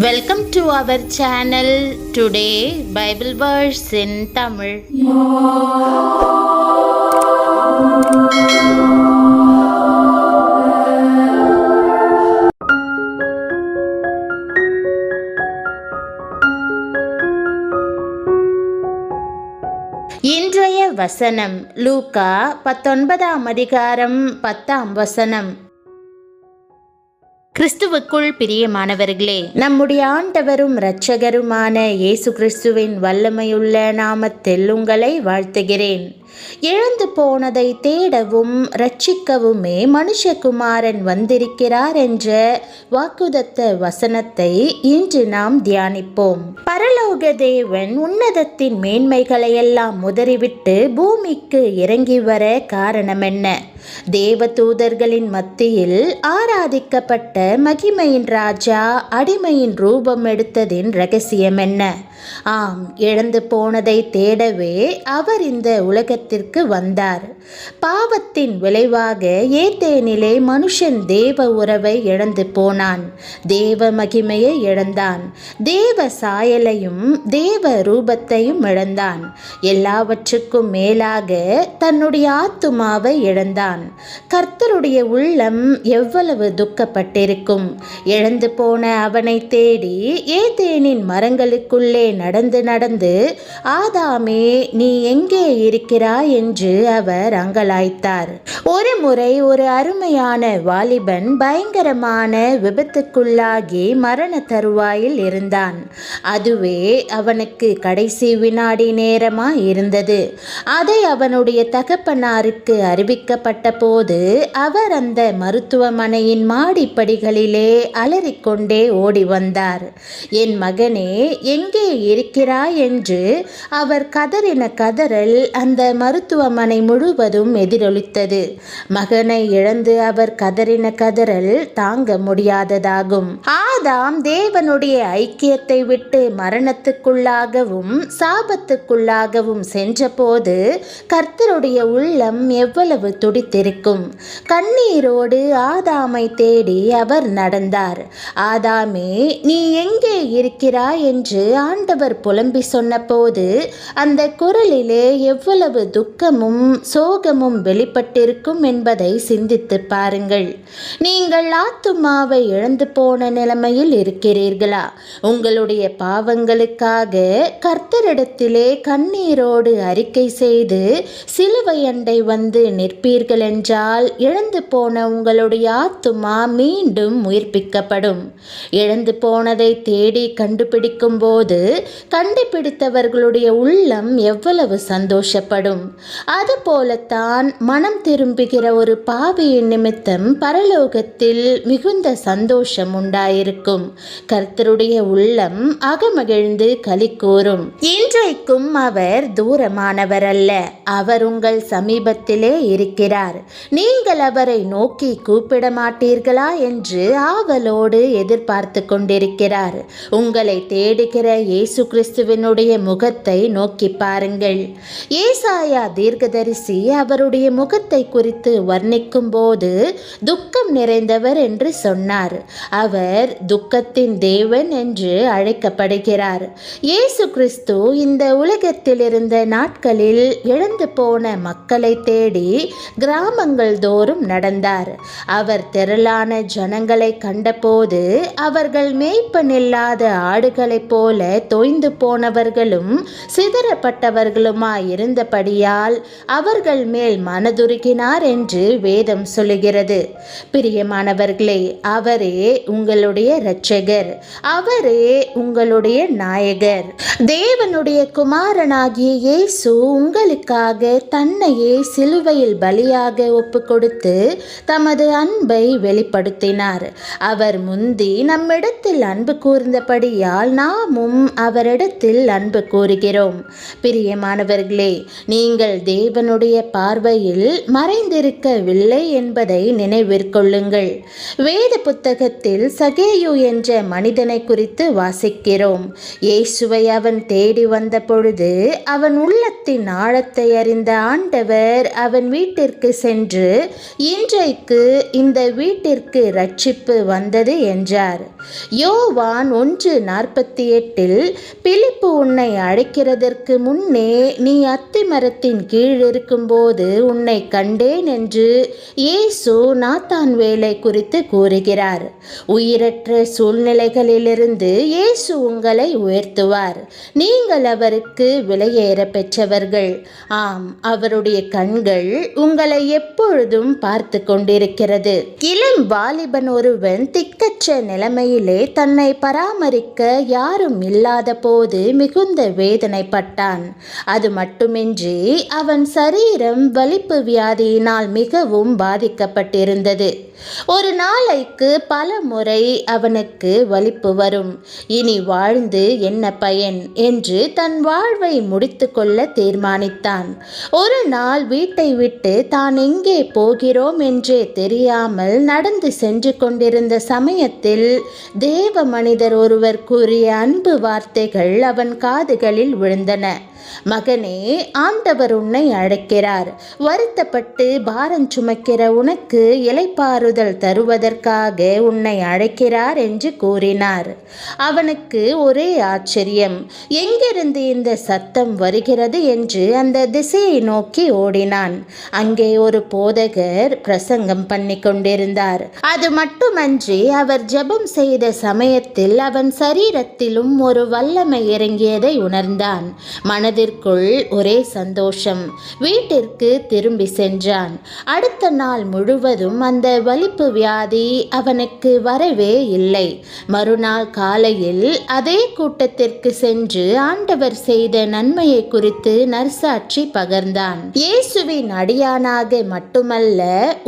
Welcome to our channel. Today Bible verse in Tamil. இன்றைய வசனம் லூக்கா 19ஆம் அதிகாரம் 10ஆம் வசனம். கிறிஸ்துவுக்குள் பிரியமானவர்களே, நம்முடைய ஆண்டவரும் இரட்சகருமான இயேசு கிறிஸ்துவின் வல்லமையுள்ள நாமத்தில் உங்களை வாழ்த்துகிறேன். இழந்து போனதை தேடவும் இரட்சிக்கவுமே மனுஷகுமாரன் வந்திருக்கிறார் என்ற வாக்குதத்த வசனத்தை இன்று நாம் தியானிப்போம். பரலோக தேவன் உன்னதத்தின் மேன்மைகளையெல்லாம் உதறிவிட்டு பூமிக்கு இறங்கி வர காரணம் என்ன? தேவதூதர்களின் மத்தியில் ஆராதிக்கப்பட்ட மகிமையின் ராஜா அடிமையின் ரூபம் எடுத்ததின் ரகசியம் என்ன? ஆம், இழந்து போனதை தேடவே அவர் இந்த உலகத்திற்கு வந்தார். பாவத்தின் விளைவாக ஏதேனிலே மனுஷன் தேவ உறவை இழந்து போனான். தேவ மகிமையை இழந்தான். தேவ சாயலையும் தேவ ரூபத்தையும் இழந்தான். எல்லாவற்றுக்கும் மேலாக தன்னுடைய ஆத்துமாவை இழந்தான். கர்த்தருடைய உள்ளம் எவ்வளவு துக்கப்பட்டிருக்கும்! இழந்து போன அவனை தேடி ஏதேனின் மரங்களுக்குள்ளே நடந்து ஆதாமே, நீ எங்கே இருக்கிறாய் என்று அவர் அங்கலாய்த்தார். ஒரு முறை ஒரு அருமையான வாலிபன் பயங்கரமான விபத்துக்குள்ளாகி மரண தருவாயில் இருந்தான். அதுவே அவனுக்கு கடைசி வினாடி நேரமாய் இருந்தது. அதை அவனுடைய தகப்பனாருக்கு அறிவிக்கப்பட்ட போது அவர் அந்த மருத்துவமனையின் மாடிப்படிகளிலே அலறிக்கொண்டே ஓடி வந்தார். என் மகனே, எங்கே இருக்கிறாய் என்று அவர் கதறின கதறல் அந்த மருத்துவமனை முழுவதும் எதிரொலித்தது. மகனை இழந்து அவர் கதறின கதறல் தாங்க முடியாததாகும். ஆதாம் தேவனுடைய ஐக்கியத்தை விட்டு மரணத்துக்குள்ளாகவும் சாபத்துக்குள்ளாகவும் சென்றபோது கர்த்தருடைய உள்ளம் எவ்வளவு துடித்திருக்கும்! கண்ணீரோடு ஆதாமை தேடி அவர் நடந்தார். ஆதாமே, நீ எங்கே இருக்கிறாய் என்று ஆண்டவர் புலம்பி சொன்னபோது அந்த குரலிலே எவ்வளவு துக்கமும் சோகமும் வெளிப்பட்டிருக்கும் என்பதை சிந்தித்து பாருங்கள். நீங்கள் ஆத்துமாவை இழந்து போன நிலைமையில் இருக்கிறீர்களா? உங்களுடைய பாவங்களுக்காக கர்த்தரிடத்திலே கண்ணீரோடு அறிக்கை செய்து சிலுவை அண்டை வந்து நிற்பீர்கள் என்றால் இழந்து போன உங்களுடைய ஆத்துமா மீண்டும் உயிர்ப்பிக்கப்படும். இழந்து போனதை தேடி கண்டுபிடிக்கும் போது கண்டுபிடித்தவர்களுடைய உள்ளம் எவ்வளவு சந்தோஷப்படும்! அதுபோலத்தான் மனம் திரும்புகிற ஒரு பாவியின் நிமித்தம் பரலோகத்தில் மிகுந்த சந்தோஷம் உண்டாயிருக்கும். கர்த்தருடைய உள்ளம் அகமகிழ்ந்து களி கூறும். இன்றைக்கும் அவர் தூரமானவர் அல்ல, அவர் உங்கள் சமீபத்திலே இருக்கிறார். நீங்கள் அவரை நோக்கி கூப்பிட மாட்டீர்களா என்று ஆவலோடு எதிர்பார்த்து கொண்டிருக்கிறார். உங்களை தேடுகிற இயேசு கிறிஸ்துவினுடைய முகத்தை நோக்கி பாருங்கள். ஏசாயா தீர்க்கதரிசி அவருடைய முகத்தை குறித்து வர்ணிக்கும் போது துக்கம் நிறைந்தவர் என்று சொன்னார். அவர் துக்கத்தின் தேவன் என்று அழைக்கப்படுகிறார். இயேசு கிறிஸ்து இந்த உலகத்தில் இருந்த நாட்களில் இழந்து போன மக்களை தேடி கிராமங்கள் தோறும் நடந்தார். அவர் திரளான ஜனங்களை கண்டபோது அவர்கள் மேய்ப்பனில்லாத ஆடுகளைப் போல தொய்ந்து போனவர்களும் சிதறப்பட்டவர்களுமாய் இருந்தபடியால் அவர்கள் மேல் மனதுருகினார் என்று வேதம் சொல்லுகிறது. பிரியமானவர்களே, அவரே உங்களுடைய இரட்சகர், அவரே உங்களுடைய நாயகர். தேவனுடைய குமாரனாகிய இயேசு உங்களுக்காக தன்னையே சிலுவையில் பலியாக ஒப்பு கொடுத்து தமது அன்பை வெளிப்படுத்தினார். அவர் முந்தி நம்மிடத்தில் அன்பு கூர்ந்தபடியால் நாமும் அவரிடத்தில் அன்பு கூறுகிறோம். பிரியமானவர்களே, நீங்கள் தேவனுடைய பார்வையில் மறைந்திருக்கவில்லை என்பதை நினைவிற்கொள்ளுங்கள். வேத புத்தகத்தில் சகேயு என்ற மனிதனை குறித்து வாசிக்கிறோம். இயேசுவை அவன் தேடி வந்த பொழுது அவன் உள்ளத்தின் ஆழத்தை அறிந்த ஆண்டவர் அவன் வீட்டிற்கு சென்று, இன்றைக்கு இந்த வீட்டிற்கு ரட்சிப்பு வந்தது என்றார். யோவான் 1:48 பிலிப்பு உன்னை அழைக்கிறதற்கு முன்னே நீ அத்தி மரத்தின் கீழ் இருக்கும்போது உன்னை கண்டேன் என்று இயேசு நாத்தான்வேலை குறித்து கூறுகிறார். உயிரற்ற சூழ்நிலைகளிலிருந்து இயேசு உங்களை உயர்த்துவார். நீங்கள் அவருக்கு விலையேற பெற்றவர்கள். ஆம், அவருடைய கண்கள் உங்களை எப்பொழுதும் பார்த்து கொண்டிருக்கிறது. இளம் வாலிபன் ஒருவன் திக்கற்ற நிலைமையிலே தன்னை பராமரிக்க யாரும் இல்லாத போது மிகுந்த வேதனைப்பட்டான். அது மட்டுமின்றி அவன் சரீரம் வலிப்பு வியாதியினால் மிகவும் பாதிக்கப்பட்டிருந்தது. ஒரு நாளைக்கு பல முறை அவனுக்கு வலிப்பு வரும். இனி வாழ்ந்து என்ன பயன் என்று தன் வாழ்வை முடித்து கொள்ள தீர்மானித்தான். ஒரு நாள் வீட்டை விட்டு தான் எங்கே போகிறோம் என்றே தெரியாமல் நடந்து சென்று கொண்டிருந்த சமயத்தில் தேவ மனிதர் ஒருவர் கூறிய அன்பு வார்த்தைகள் அவன் காதுகளில் விழுந்தன. மகனே, ஆண்டவர் உன்னை அழைக்கிறார். வருத்தப்பட்டு பாரம் சுமக்கிற உனக்கு இளைப்பாறுதல் தருவதற்காக உன்னை அழைக்கிறார் என்று கூறினார். அவனுக்கு ஒரே ஆச்சரியம். எங்கிருந்து இந்த சத்தம் வருகிறது என்று அந்த திசையை நோக்கி ஓடினான். அங்கே ஒரு போதகர் பிரசங்கம் பண்ணி கொண்டிருந்தார். அது மட்டுமன்றி அவர் ஜெபம் செய்த சமயத்தில் அவன் சரீரத்திலும் ஒரு வல்லமை இறங்கியதை உணர்ந்தான். மனதிற்குள் ஒரே சந்தோஷம். வீட்டிற்கு திரும்பி சென்றான். அடுத்த நாள் முழுவதும் அந்த வலிப்பு வியாதி அவனுக்கு வரவே இல்லை. மறுநாள் காலையில் அதே கூட்டத்திற்கு சென்று ஆண்டவர் செய்த நன்மையை குறித்து நற்சாட்சி பகர்ந்தான். இயேசுவின் அடியானாக மட்டுமல்ல,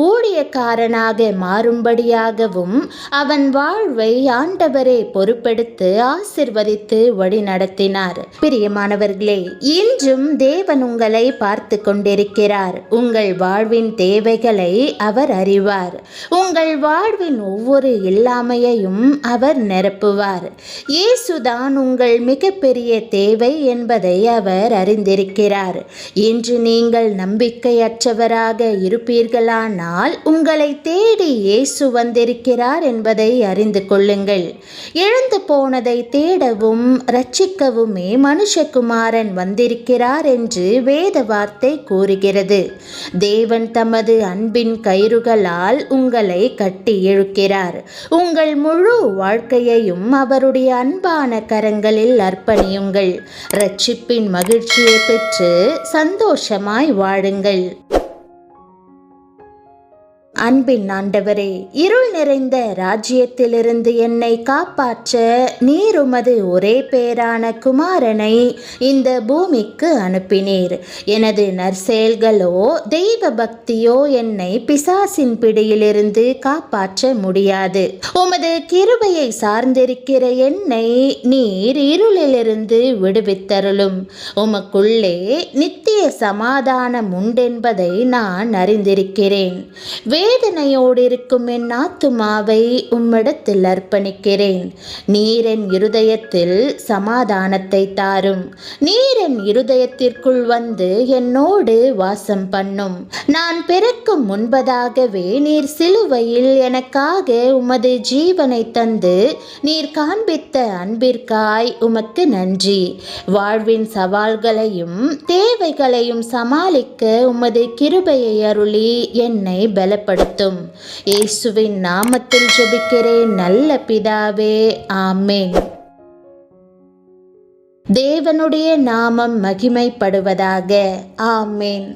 ஊழியக்காரனாக மாறும்படியாகவும் அவன் வாழ்வை ஆண்டவரே பொறுப்பெடுத்து ஆசிர்வதித்து வழி நடத்தினார். பிரியமானவர்களே, இன்றும் தேவன் உங்களை பார்த்து கொண்டிருக்கிறார். உங்கள் வாழ்வின் தேவைகளை அவர் அறிவார். உங்கள் வாழ்வின் ஒவ்வொரு இல்லாமையையும் அவர் நிரப்புவார். இயேசுதான் உங்கள் மிகப்பெரிய தேவை என்பதை அவர் அறிந்திருக்கிறார். இன்று நீங்கள் நம்பிக்கையற்றவராக இருப்பீர்களானால் உங்களை தேடி இயேசு வந்திருக்கிறார் என்பதை அறிந்து கொள்ளுங்கள். இழந்து போனதை தேடவும் ரட்சிக்கவுமே மனுஷகுமாரன் வந்திருக்கிறார் என்று வேத வார்த்தை கூறுகிறது. தேவன் தமது அன்பின் கயிறுகளால் உங்களை கட்டி இழுக்கிறார். உங்கள் முழு வாழ்க்கையையும் அவருடைய அன்பான கரங்களில் அர்ப்பணியுங்கள். ரட்சிப்பின் மகிழ்ச்சியை பெற்று சந்தோஷமாய் வாழுங்கள். அன்பின் ஆண்டவரே, இருள் நிறைந்த ராஜ்யத்திலிருந்து என்னை காப்பாற்ற நீர் உமது ஒரே பேரான குமாரனை இந்த பூமிக்கு அனுப்பினீர். எனது நற்செயல்களோ தெய்வ பக்தியோ என்னை பிசாசின் பிடியிலிருந்து காப்பாற்ற முடியாது. உமது கிருபையை சார்ந்திருக்கிற என்னை நீர் இருளிலிருந்து விடுவித்தருளும். உமக்குள்ளே நித்திய சமாதானம் உண்டென்பதை நான் அறிந்திருக்கிறேன். வேதனையோடு இருக்கும் என் ஆத்துமாவை உம்மிடத்தில் அர்ப்பணிக்கிறேன். நீர் என் இருதயத்தில் சமாதானத்தை தாரும். நீர் என் இருதயத்திற்குள் வந்து என்னோடு வாசம் பண்ணும். நான் பிறக்கும் முன்பதாகவே நீர் சிலுவையில் எனக்காக உமது ஜீவனை தந்து நீர் காண்பித்த அன்பிற்காய் உமக்கு நன்றி. வாழ்வின் சவால்களையும் தேவைகளையும் சமாளிக்க உமது கிருபையை அருளி என்னை பலப்படுத்தும். இயேசுவின் நாமத்தில் ஜெபிக்கிறேன் நல்ல பிதாவே, ஆமென். தேவனுடைய நாமம் மகிமைப்படுவதாக. ஆமென்.